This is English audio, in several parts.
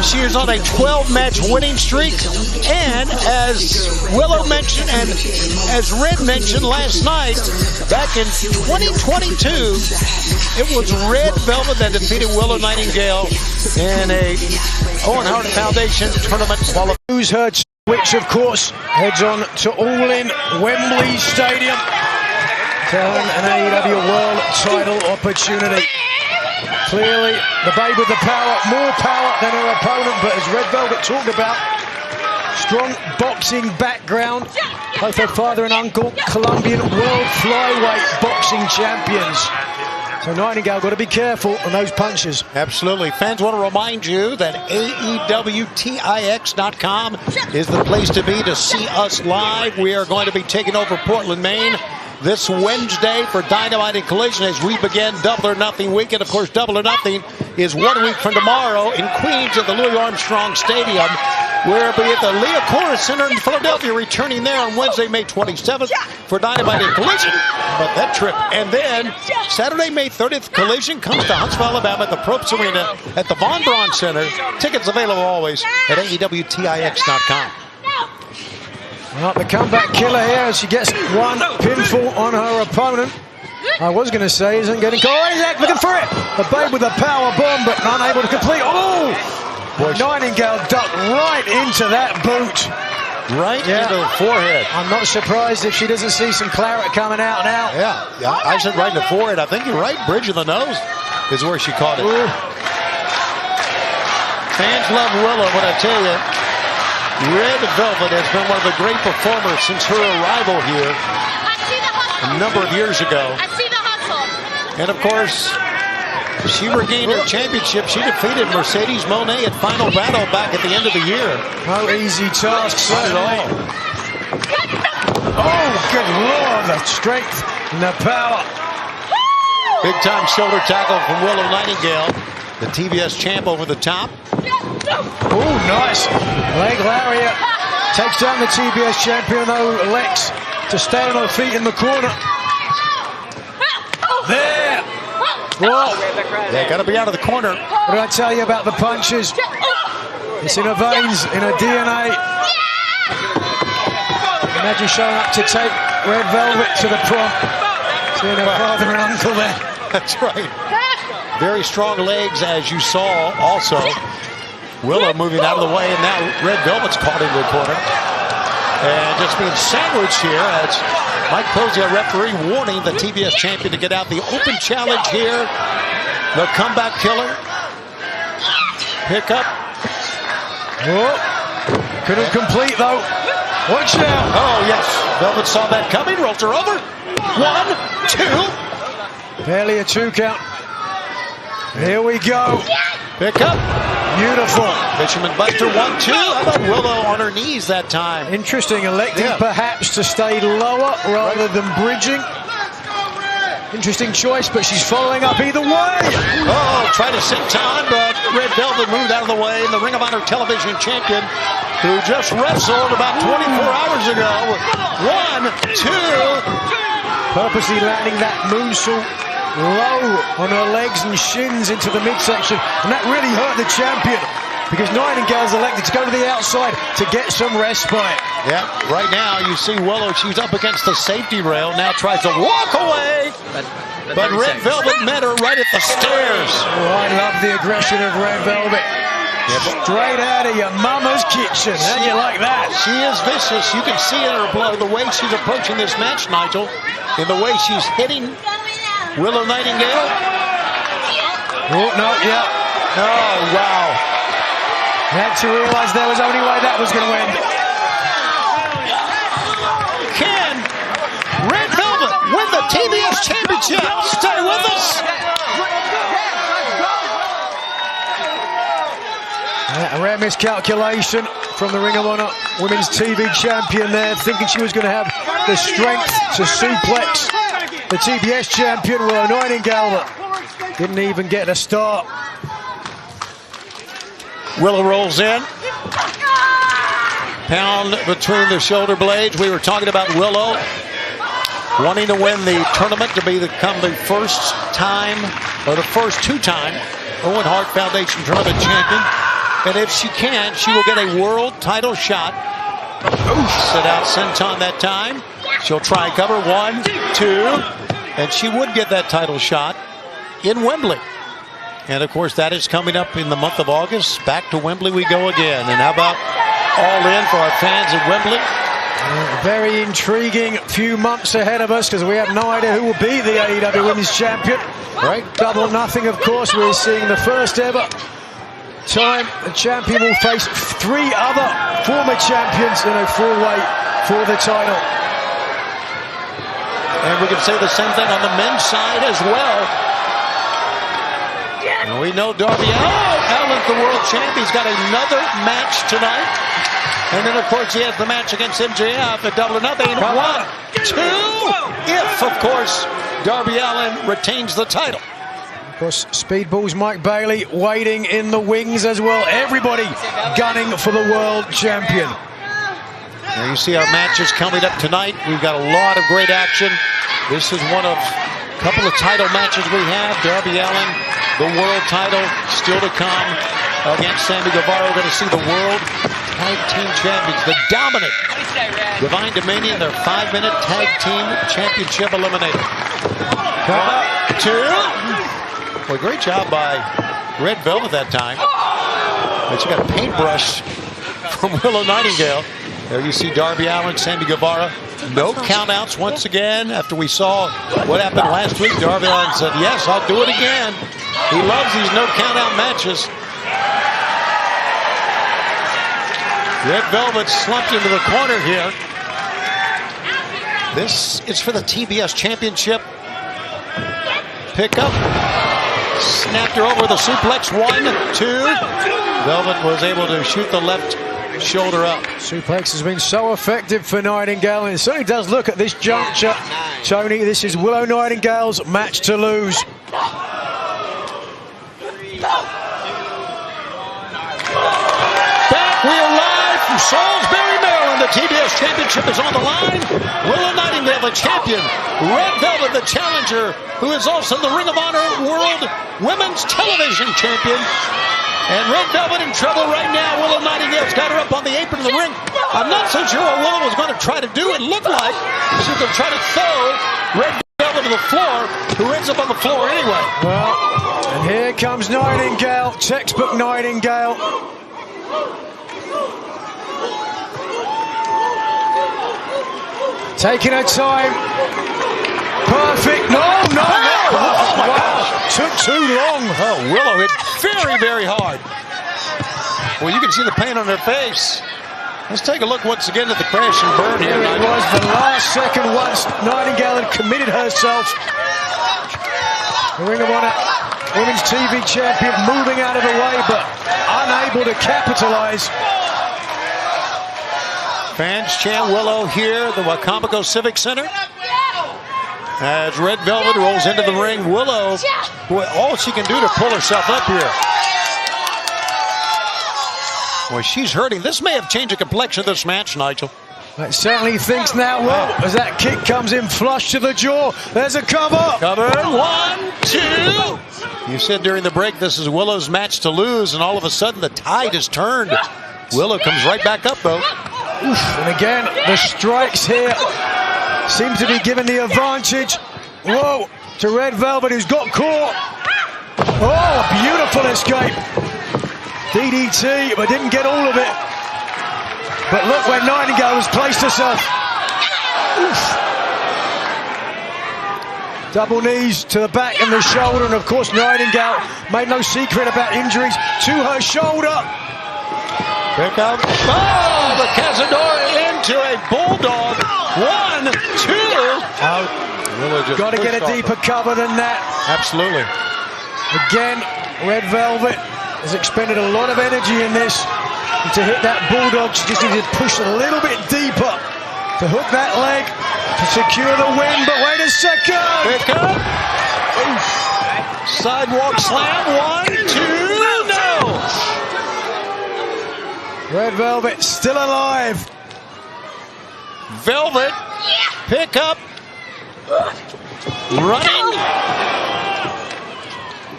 She is on a 12-match winning streak. And as Willow mentioned and as Red mentioned last night, back in 2022, it was Red Velvet that defeated Willow Nightingale in a Owen Hart Foundation tournament qualifier. Who's heard which, of course, heads on to All-In Wembley Stadium to earn an AEW World title opportunity. Clearly, the babe with the power, more power than her opponent, but as Red Velvet talked about, strong boxing background. Both her father and uncle, Colombian world flyweight boxing champions. So Nightingale got to be careful on those punches. Absolutely. Fans want to remind you that AEWTIX.com is the place to be to see us live. We are going to be taking over Portland, Maine this Wednesday for Dynamite and Collision as we begin Double or Nothing week. And of course, Double or Nothing is 1 week from tomorrow in Queens at the Louis Armstrong Stadium. We'll be at the Leah Cora Center in Philadelphia, returning there on Wednesday, May 27th for Dynamite and Collision. But that trip. And then Saturday, May 30th, Collision comes to Huntsville, Alabama at the Probst Arena at the Von Braun Center. Tickets available always at AEWTIX.com. Well, the comeback killer here as she gets one pinfall on her opponent. I was going to say isn't getting caught. Oh, he's looking for it. The babe with a power bomb, but unable to complete. Oh! Nightingale ducked right into that boot. Right into the forehead. I'm not surprised if she doesn't see some claret coming out now. Yeah, I said right in the forehead. I think you're right. Bridge of the nose is where she caught it. Ooh. Fans love Willow, but I tell you, Red Velvet has been one of the great performers since her arrival here a number of years ago. I see the hustle. And of course, she regained her championship. She defeated Mercedes Moné at Final Battle back at the end of the year. No easy task, Not at all. Oh, good Lord, the strength and the power. Big time shoulder tackle from Willow Nightingale. The TBS champ over the top. Oh, nice. Leg lariat. Takes down the TBS champion, though, elects to stay on her feet in the corner. There. Whoa. They got to be out of the corner. What did I tell you about the punches? It's in her veins, in her DNA. Imagine showing up to take Red Velvet to the prom. Seeing her father and uncle there. That's right. Very strong legs, as you saw also. Willow moving out of the way, and now Red Velvet's caught into the corner. And just being sandwiched here as Mike Posey, a referee, warning the TBS champion to get out. The open challenge here. The comeback killer. Pick up. Oh, couldn't complete though. Watch out. Oh, yes. Velvet saw that coming. Rolls her over. 1, 2. Barely a 2 count. Here we go. Pick up. Beautiful. Fisherman Buster 1, 2. How about Willow on her knees that time? Interesting, electing perhaps to stay lower rather than bridging. Interesting choice, but she's following up either way. Oh, tried to sit time, but Red Velvet moved out of the way. And the Ring of Honor television champion, who just wrestled about 24 hours ago. 1, 2. Purposely landing that moonsault low on her legs and shins into the midsection, and that really hurt the champion because Nightingale's elected to go to the outside to get some respite. Yeah, right now you see Willow, she's up against the safety rail, now tries to walk away, but Red Velvet met her right at the stairs. Oh, I love the aggression of Red Velvet. Straight out of your mama's kitchen. How do you like that? She is vicious. You can see in her blood the way she's approaching this match, Nigel, in the way she's hitting Willow Nightingale. Oh, no, yeah. Oh, wow. Had to realize there was only way that was going to end. Can Red Velvet win the TBS Championship? Stay with us. A rare miscalculation from the Ring of Honor Women's TV Champion there, thinking she was going to have the strength to suplex the TBS champion, Willow Nightingale, but didn't even get a start. Willow rolls in. Pound between the shoulder blades. We were talking about Willow wanting to win the tournament to become the first time, or the first 2-time Owen Hart Foundation tournament champion. And if she can, she will get a world title shot. Sit out senton that time. She'll try and cover 1, 2, and she would get that title shot in Wembley. And of course, that is coming up in the month of August. Back to Wembley we go again. And how about all in for our fans at Wembley? Very intriguing few months ahead of us, because we have no idea who will be the AEW Women's Champion. Right. Double or Nothing, of course. We're seeing the first ever time the champion will face 3 other former champions in a 4-way for the title. And we can say the same thing on the men's side as well. And we know Darby Allin's the world champion. He's got another match tonight. And then, of course, he has the match against MJF at Double or Nothing. 1, 2, if, of course, Darby Allin retains the title. Of course, Speedball's Mike Bailey waiting in the wings as well. Everybody gunning for the world champion. Now you see our matches coming up tonight. We've got a lot of great action. This is one of a couple of title matches we have. Darby Allin, the world title, still to come against Sammy Guevara. We're going to see the world tag team champions, the dominant Divine Dominion, their 5-minute tag team championship eliminator. 1, 2. Well, great job by Red Velvet that time. And she got a paintbrush from Willow Nightingale. There you see Darby Allin, Sammy Guevara. No countouts once again. After we saw what happened last week, Darby Allin said, yes, I'll do it again. He loves these no countout matches. Red Velvet slumped into the corner here. This is for the TBS Championship. Pick up. Snapped her over the suplex. 1, 2. Velvet was able to shoot the left shoulder up. Suplex has been so effective for Nightingale, and it certainly does look at this juncture. Tony, this is Willow Nightingale's match to lose. Back, we are live from Salisbury, Maryland. The TBS Championship is on the line. Willow Nightingale, the champion. Red Velvet, the challenger, who is also the Ring of Honor World Women's Television Champion. And Red Velvet in trouble right now. Willow Nightingale's got her up on the apron of the ring. I'm not so sure what Willow was going to try to do. It looked like she was going to try to throw Red Velvet to the floor, who ends up on the floor anyway. Well, and here comes Nightingale, textbook Nightingale. Taking her time. Perfect. No. Oh my gosh. Took too long. Oh, Willow hit very, very hard. Well, you can see the pain on her face. Let's take a look once again at the crash and burn here. It was the last second once Nightingale had committed herself. The Ring of Honor Women's TV Champion moving out of the way, but unable to capitalize. Fans chant Willow here, the Wacomico Civic Center. As Red Velvet rolls into the ring, Willow, boy, all she can do to pull herself up here. Boy, she's hurting. This may have changed the complexion of this match, Nigel. It certainly thinks now. Whoa, as that kick comes in flush to the jaw. There's a cover. Cover. 1, 2. You said during the break this is Willow's match to lose, and all of a sudden the tide has turned. Willow comes right back up, though. Oof. And again, the strikes here seem to be given the advantage. Whoa, to Red Velvet, who's got caught. Oh, a beautiful escape. DDT, but didn't get all of it. But look where Nightingale has placed herself. Oof. Double knees to the back and the shoulder, and of course Nightingale made no secret about injuries to her shoulder. Pick up. Oh, the Cazadora into a bulldog. 1, 2. Out. Got to get a deeper cover than that. Absolutely. Again, Red Velvet has expended a lot of energy in this. And to hit that bulldog, she just needed to push a little bit deeper to hook that leg to secure the win. But wait a second. Pick up. Oof. Sidewalk slam. 1, 2. No. Red Velvet still alive. Velvet. Pick up. Running.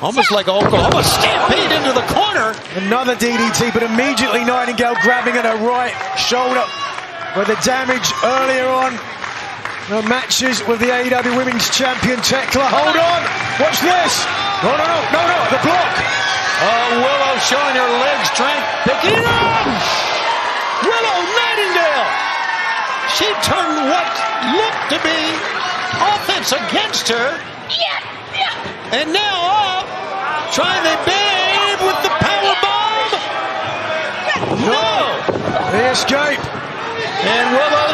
Almost like Oklahoma stampede into the corner. Another DDT, but immediately Nightingale grabbing at her right shoulder where the damage earlier on. The matches with the AEW Women's Champion Tekla. Hold on, watch this. No, the block. Willow showing her leg strength, picking it up. Willow Nightingale. She turned what looked to be offense against her. And now up, trying to babe with the power bomb. No. The escape. And Willow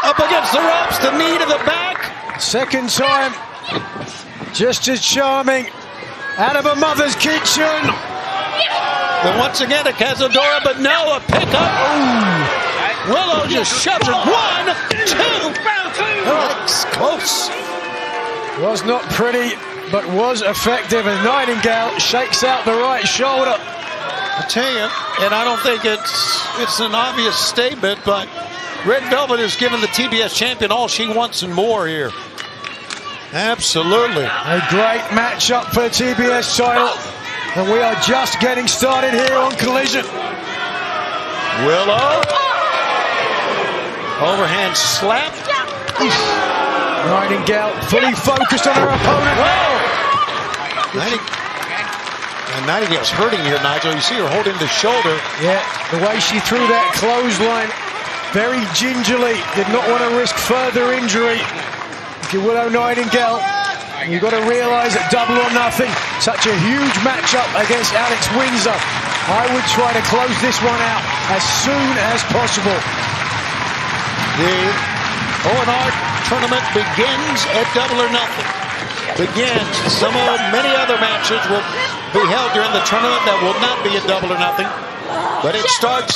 up against the ropes, the knee to the back. Second time. Just as charming. Out of her mother's kitchen. And once again a Cazadora, but no, a pickup. Ooh. Willow just shoves it. 1, 2. That's close. Was not pretty, but was effective as Nightingale shakes out the right shoulder. I tell you, and I don't think it's an obvious statement, but Red Velvet has given the TBS champion all she wants and more here. Absolutely. A great matchup for the TBS title, and we are just getting started here on Collision. Willow. Overhand slap. Nightingale fully focused on her opponent. Whoa! And Nightingale's hurting here, Nigel. You see her holding the shoulder. Yeah, the way she threw that clothesline, very gingerly, did not want to risk further injury. If you're Willow Nightingale, you've got to realize that Double or Nothing, such a huge matchup against Alex Windsor. I would try to close this one out as soon as possible. The O&R tournament begins at Double or Nothing. Begins. Many other matches will be held during the tournament that will not be at Double or Nothing. But it starts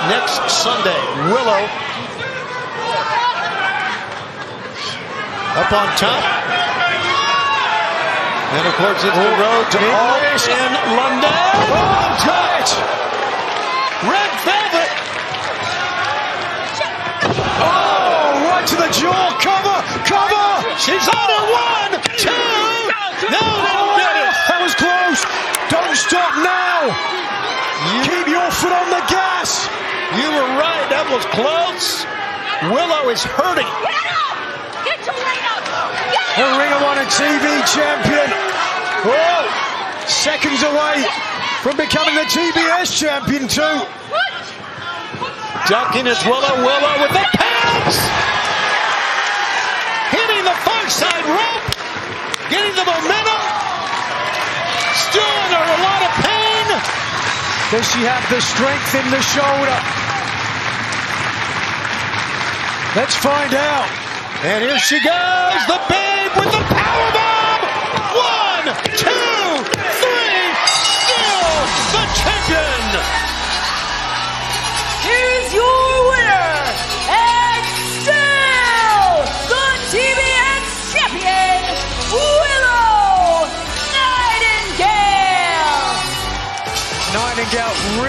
next Sunday. Willow up on top. And of course it's the road to all in London. Oh, got it! Red Velvet. Oh, right to the jaw. Cover! She's on it. 1, 2. No, didn't get it. That was close. Don't stop now. Keep your foot on the gas. You were right. That was close. Willow is hurting. The Ring of Honor TV champion. Oh, seconds away from becoming the TBS champion too. Ducking is Willow. Willow with the pounce. Hitting the far side rope. Getting the momentum. Still under a lot of pain. Does she have the strength in the shoulder? Let's find out. And here she goes. The babe with the power bomb. 1, 2, 3. Still the champion. Here's your winner, and still the TBS champion, Willow Nightingale. Nightingale really